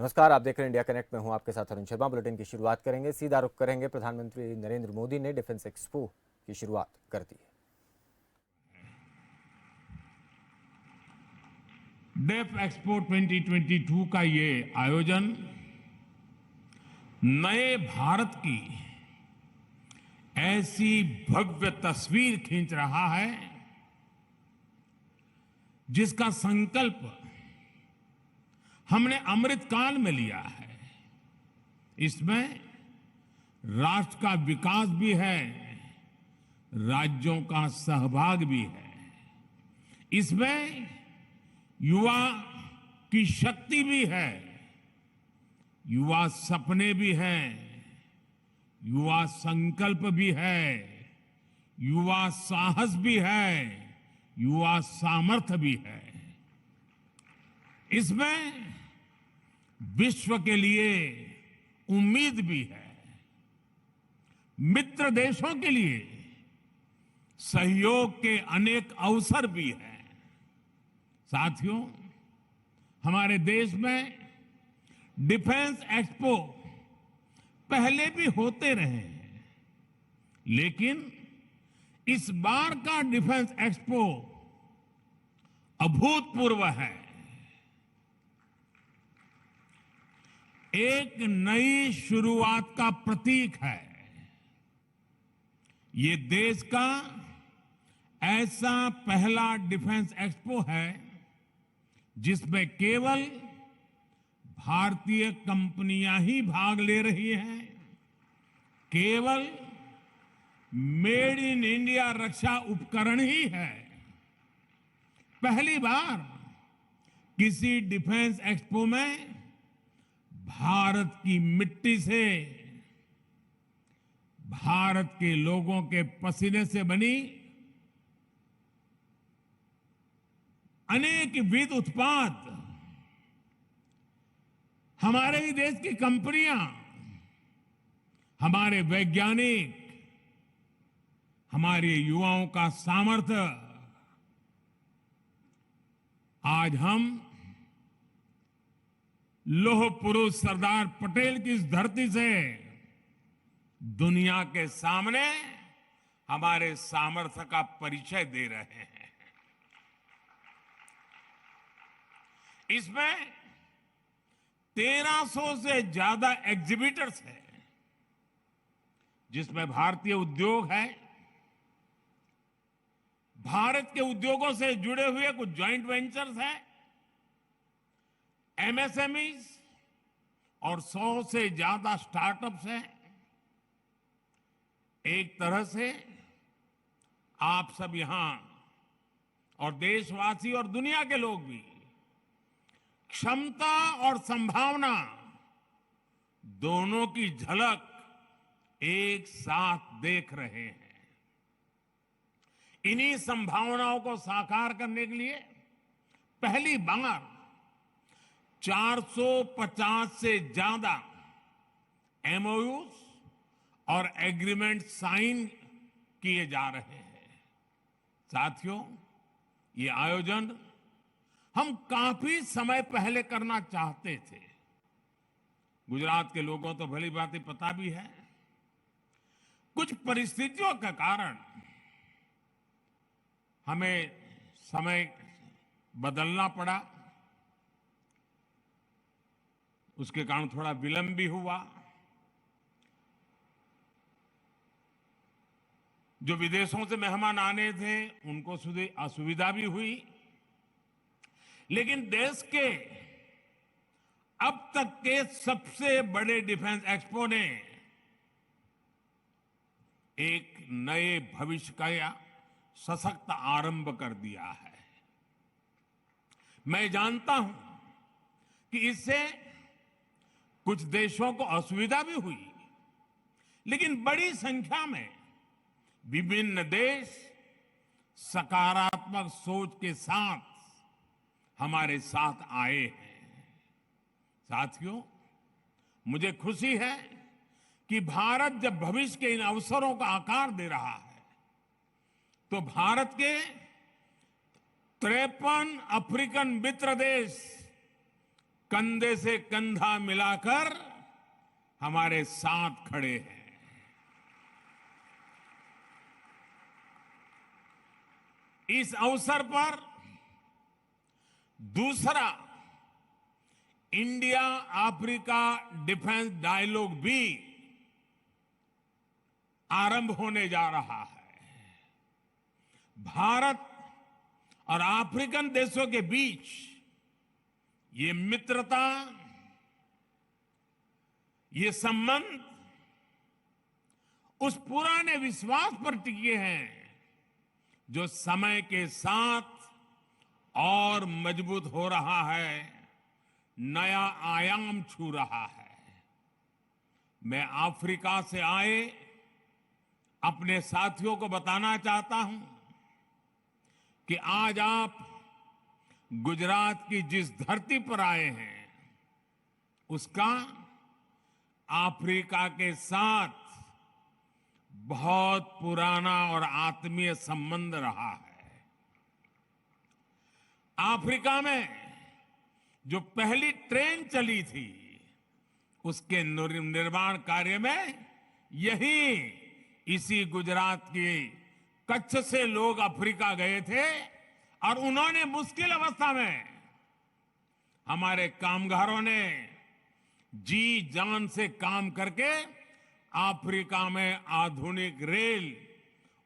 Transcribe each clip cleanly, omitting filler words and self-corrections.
नमस्कार, आप देख रहे हैं इंडिया कनेक्ट में हूं आपके साथ अरुण शर्मा। बुलेटिन की शुरुआत करेंगे, सीधा रुख करेंगे। प्रधानमंत्री नरेंद्र मोदी ने डिफेंस एक्सपो की शुरुआत कर दी है। डेफ एक्सपो 2022 का ये आयोजन नए भारत की ऐसी भव्य तस्वीर खींच रहा है जिसका संकल्प हमने अमृत काल में लिया है। इसमें राष्ट्र का विकास भी है, राज्यों का सहभाग भी है। इसमें युवा की शक्ति भी है, युवा सपने भी हैं, युवा संकल्प भी है, युवा साहस भी है, युवा सामर्थ्य भी है। इसमें विश्व के लिए उम्मीद भी है, मित्र देशों के लिए सहयोग के अनेक अवसर भी हैं। साथियों, हमारे देश में डिफेंस एक्सपो पहले भी होते रहे हैं, लेकिन इस बार का डिफेंस एक्सपो अभूतपूर्व है। एक नई शुरुआत का प्रतीक है। ये देश का ऐसा पहला डिफेंस एक्सपो है जिसमें केवल भारतीय कंपनियां ही भाग ले रही हैं। केवल मेड इन इंडिया रक्षा उपकरण ही है। पहली बार किसी डिफेंस एक्सपो में भारत की मिट्टी से, भारत के लोगों के पसीने से बनी अनेक विध उत्पाद, हमारे ही देश की कंपनियां, हमारे वैज्ञानिक, हमारे युवाओं का सामर्थ्य आज हम लौह पुरुष सरदार पटेल की इस धरती से दुनिया के सामने हमारे सामर्थ्य का परिचय दे रहे हैं। इसमें 1300 से ज्यादा एग्जीबिटर्स हैं, जिसमें भारतीय उद्योग है, भारत के उद्योगों से जुड़े हुए कुछ जॉइंट वेंचर्स हैं, एमएसएमईज और 100 से ज्यादा स्टार्टअप्स हैं। एक तरह से आप सब यहां और देशवासी और दुनिया के लोग भी क्षमता और संभावना दोनों की झलक एक साथ देख रहे हैं। इन्हीं संभावनाओं को साकार करने के लिए पहली बार 450 से ज्यादा एमओयूज और एग्रीमेंट साइन किए जा रहे हैं। साथियों, ये आयोजन हम काफी समय पहले करना चाहते थे। गुजरात के लोगों तो भली बात पता भी है, कुछ परिस्थितियों के कारण हमें समय बदलना पड़ा, उसके कारण थोड़ा विलंब भी हुआ। जो विदेशों से मेहमान आने थे उनको असुविधा भी हुई, लेकिन देश के अब तक के सबसे बड़े डिफेंस एक्सपो ने एक नए भविष्य का सशक्त आरंभ कर दिया है। मैं जानता हूं कि इससे कुछ देशों को असुविधा भी हुई, लेकिन बड़ी संख्या में विभिन्न देश सकारात्मक सोच के साथ हमारे साथ आए हैं। साथियों, मुझे खुशी है कि भारत जब भविष्य के इन अवसरों का आकार दे रहा है, तो भारत के 53 अफ्रीकन मित्र देश कंधे से कंधा मिलाकर हमारे साथ खड़े हैं। इस अवसर पर दूसरा इंडिया अफ्रीका डिफेंस डायलॉग भी आरंभ होने जा रहा है। भारत और अफ्रीकन देशों के बीच ये मित्रता, ये संबंध उस पुराने विश्वास पर टिके हैं जो समय के साथ और मजबूत हो रहा है, नया आयाम छू रहा है। मैं अफ्रीका से आए अपने साथियों को बताना चाहता हूं कि आज आप गुजरात की जिस धरती पर आए हैं उसका अफ्रीका के साथ बहुत पुराना और आत्मीय संबंध रहा है। अफ्रीका में जो पहली ट्रेन चली थी उसके निर्माण कार्य में इसी गुजरात के कच्छ से लोग अफ्रीका गए थे और उन्होंने मुश्किल अवस्था में हमारे कामगारों ने जी जान से काम करके अफ्रीका में आधुनिक रेल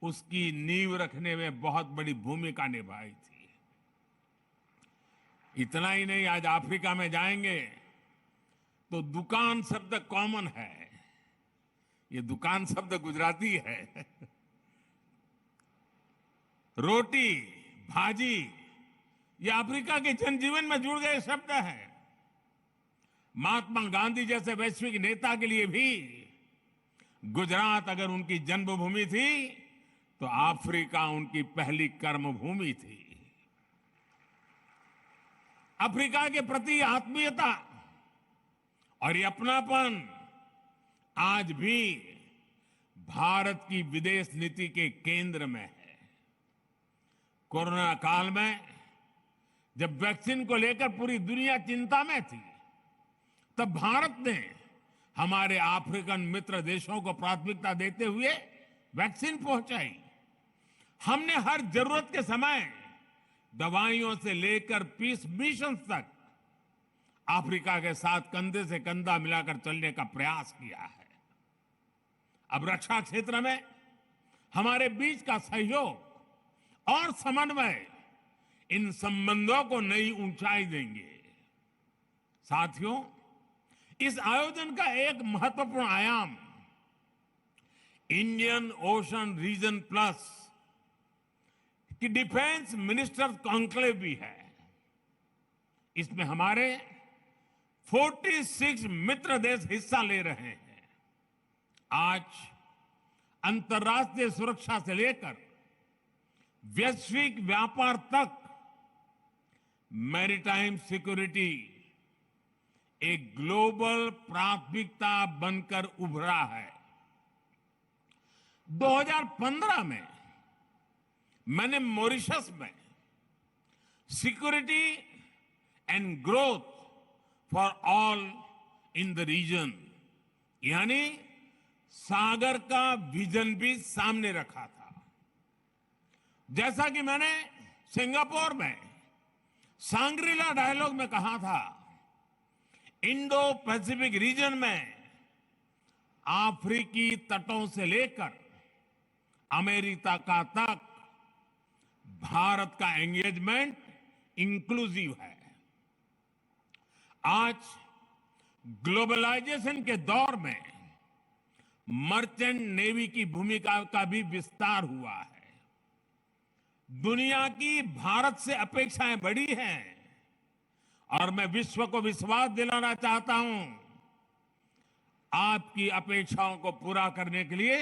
उसकी नींव रखने में बहुत बड़ी भूमिका निभाई थी। इतना ही नहीं, आज अफ्रीका में जाएंगे तो दुकान शब्द कॉमन है। ये दुकान शब्द गुजराती है। रोटी, भाजी, ये अफ्रीका के जनजीवन में जुड़ गए शब्द हैं। महात्मा गांधी जैसे वैश्विक नेता के लिए भी गुजरात अगर उनकी जन्मभूमि थी तो अफ्रीका उनकी पहली कर्मभूमि थी। अफ्रीका के प्रति आत्मीयता और ये अपनापन आज भी भारत की विदेश नीति के केंद्र में है। कोरोना काल में जब वैक्सीन को लेकर पूरी दुनिया चिंता में थी, तब भारत ने हमारे अफ्रीकन मित्र देशों को प्राथमिकता देते हुए वैक्सीन पहुंचाई। हमने हर जरूरत के समय दवाइयों से लेकर पीस मिशन तक अफ्रीका के साथ कंधे से कंधा मिलाकर चलने का प्रयास किया है। अब रक्षा क्षेत्र में हमारे बीच का सहयोग और समन्वय इन संबंधों को नई ऊंचाई देंगे। साथियों, इस आयोजन का एक महत्वपूर्ण आयाम इंडियन ओशन रीजन प्लस की डिफेंस मिनिस्टर कॉन्क्लेव भी है। इसमें हमारे 46 मित्र देश हिस्सा ले रहे हैं। आज अंतर्राष्ट्रीय सुरक्षा से लेकर वैश्विक व्यापार तक मैरीटाइम सिक्योरिटी एक ग्लोबल प्राथमिकता बनकर उभरा है। 2015 में मैंने मॉरिशस में security and growth for all in the region यानी सागर का विजन भी सामने रखा था। जैसा कि मैंने सिंगापुर में सांग्रीला डायलॉग में कहा था, इंडो पैसिफिक रीजन में अफ्रीकी तटों से लेकर अमेरिका का तक भारत का एंगेजमेंट इंक्लूसिव है। आज ग्लोबलाइजेशन के दौर में मर्चेंट नेवी की भूमिका का भी विस्तार हुआ है। दुनिया की भारत से अपेक्षाएं बढ़ी हैं और मैं विश्व को विश्वास दिलाना चाहता हूं, आपकी अपेक्षाओं को पूरा करने के लिए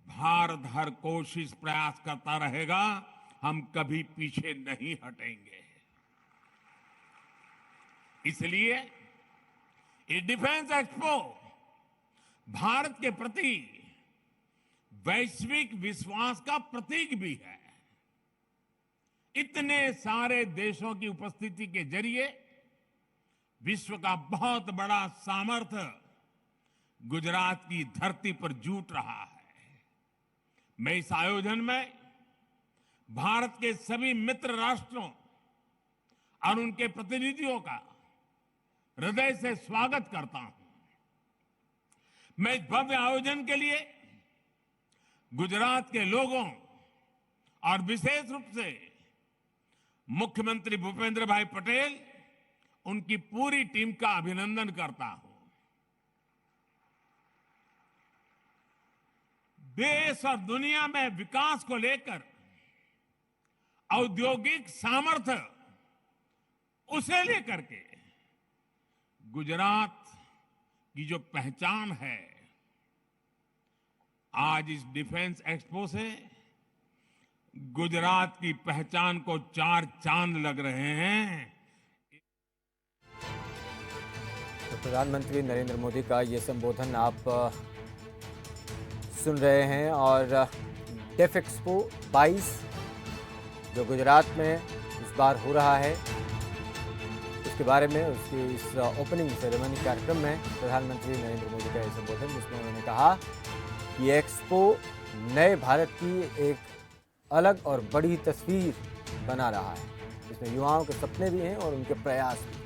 भारत हर कोशिश प्रयास करता रहेगा। हम कभी पीछे नहीं हटेंगे। इसलिए ये डिफेंस एक्सपो भारत के प्रति वैश्विक विश्वास का प्रतीक भी है। इतने सारे देशों की उपस्थिति के जरिए विश्व का बहुत बड़ा सामर्थ्य गुजरात की धरती पर जुट रहा है। मैं इस आयोजन में भारत के सभी मित्र राष्ट्रों और उनके प्रतिनिधियों का हृदय से स्वागत करता हूं। मैं इस भव्य आयोजन के लिए गुजरात के लोगों और विशेष रूप से मुख्यमंत्री भूपेंद्र भाई पटेल, उनकी पूरी टीम का अभिनंदन करता हूं। देश और दुनिया में विकास को लेकर औद्योगिक सामर्थ्य उसे लेकर के गुजरात की जो पहचान है, आज इस डिफेंस एक्सपो से गुजरात की पहचान को 4 चांद लग रहे हैं। तो प्रधानमंत्री नरेंद्र मोदी का ये संबोधन आप सुन रहे हैं और डेफ एक्सपो 22 जो गुजरात में इस बार हो रहा है, उसके बारे में उसकी इस ओपनिंग सेरेमनी कार्यक्रम में प्रधानमंत्री नरेंद्र मोदी का ये संबोधन, जिसमें उन्होंने कहा कि एक्सपो नए भारत की एक अलग और बड़ी तस्वीर बना रहा है, जिसमें युवाओं के सपने भी हैं और उनके प्रयास भी।